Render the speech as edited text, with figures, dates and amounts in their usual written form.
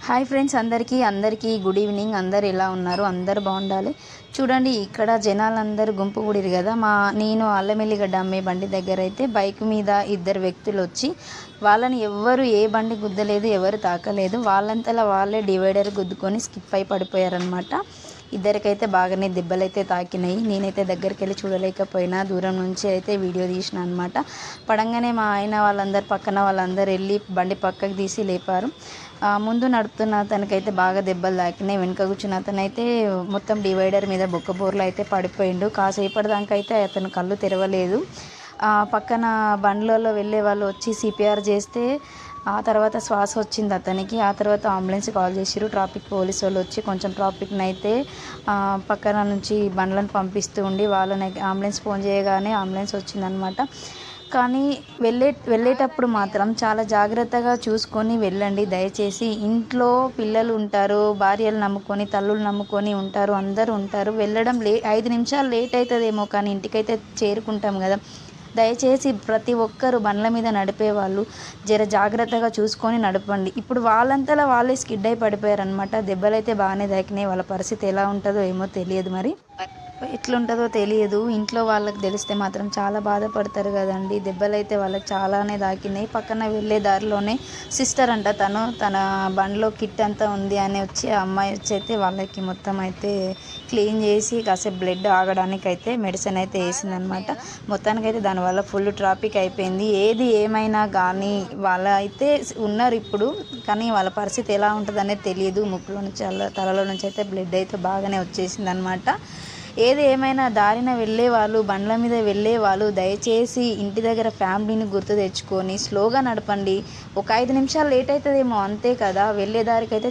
Hi friends, అందరికీ good evening. అందరు ఎలా ఉన్నారు? అందరు బాగుండాలి. చూడండి, ఇక్కడ జనాలందరూ గుంపు కూడిరు కదా. నేను అల్లమెల్లిగడ్డ అమ్మే బండి దగ్గర అయితే బైక్ మీద ఇద్దరు వ్యక్తులు వచ్చి వాళ్ళని ఎవ్వరు ఏ బండి గుద్దలేదు, ఎవరు తాకలేదు. వాళ్ళంతలా వాళ్ళే డివైడర్ గుద్దుకొని స్కిప్ అయి పడిపోయారనమాట. ఇద్దరికైతే బాగానే దెబ్బలైతే తాకినాయి. నేనైతే దగ్గరికి వెళ్ళి చూడలేకపోయినా, దూరం నుంచి అయితే వీడియో తీసిన అనమాట. పడంగానే మా ఆయన వాళ్ళందరూ, పక్కన వాళ్ళందరూ వెళ్ళి బండి పక్కకు తీసి లేపారు. ముందు నడుపుతున్న అతనికైతే బాగా దెబ్బలు తాకినాయి. వెనుక కూర్చున్న అతనైతే మొత్తం డివైడర్ మీద బొక్కబోర్లు అయితే పడిపోయిండు. కాసేపటి దాకా అయితే అతను కళ్ళు తెరవలేదు. పక్కన బండ్లలో వెళ్ళే వాళ్ళు వచ్చి సిపిఆర్ చేస్తే ఆ తర్వాత శ్వాస వచ్చింది అతనికి. ఆ తర్వాత అంబులెన్స్ కాల్ చేసిరు. ట్రాఫిక్ పోలీసు వాళ్ళు వచ్చి కొంచెం ట్రాఫిక్ని అయితే పక్కన నుంచి బండ్లను పంపిస్తూ ఉండి వాళ్ళని అంబులెన్స్ ఫోన్ చేయగానే అంబులెన్స్ వచ్చిందనమాట. కానీ వెళ్ళేటప్పుడు మాత్రం చాలా జాగ్రత్తగా చూసుకొని వెళ్ళండి దయచేసి. ఇంట్లో పిల్లలు ఉంటారు, భార్యలు నమ్ముకొని, తల్లులు నమ్ముకొని ఉంటారు, అందరూ ఉంటారు. వెళ్ళడం 5 నిమిషాలు లేట్ అవుతుందేమో, కానీ ఇంటికైతే చేరుకుంటాం కదా. దయచేసి ప్రతి ఒక్కరు బండ్ల మీద నడిపేవాళ్ళు జర జాగ్రత్తగా చూసుకొని నడపండి. ఇప్పుడు వాళ్ళంతలా వాళ్ళే స్కిడ్ అయి పడిపోయారనమాట. దెబ్బలైతే బాగానే తాకినాయి. వాళ్ళ పరిస్థితి ఎలా ఉంటుందో ఏమో తెలియదు, మరి ఎట్లుంటుందో తెలియదు. ఇంట్లో వాళ్ళకి తెలిస్తే మాత్రం చాలా బాధపడతారు కదండి. దెబ్బలైతే వాళ్ళకి చాలానే తాకినాయి. పక్కన వెళ్ళే దారిలోనే సిస్టర్ అంట, తన బండిలో కిట్ అంతా ఉంది అని వచ్చి ఆ అమ్మాయి వచ్చి అయితే వాళ్ళకి మొత్తం అయితే క్లీన్ చేసి కాసేపు బ్లడ్ ఆగడానికి అయితే మెడిసిన్ అయితే వేసిందనమాట. మొత్తానికైతే దానివల్ల ఫుల్ ట్రాఫిక్ అయిపోయింది. ఏది ఏమైనా కానీ వాళ్ళ అయితే ఉన్నారు ఇప్పుడు, కానీ వాళ్ళ పరిస్థితి ఎలా ఉంటుంది అనేది తెలియదు. ముక్కులో నుంచి తలలో నుంచి అయితే బ్లడ్ అయితే బాగానే వచ్చేసింది అనమాట. ఏది ఏమైనా దారిన వెళ్ళే వాళ్ళు, బండ్ల మీద వెళ్ళే వాళ్ళు దయచేసి ఇంటి దగ్గర ఫ్యామిలీని గుర్తు తెచ్చుకొని స్లోగా నడపండి. ఒక 5 నిమిషాలు లేట్ అవుతుందేమో, అంతే కదా. వెళ్ళే దారికి అయితే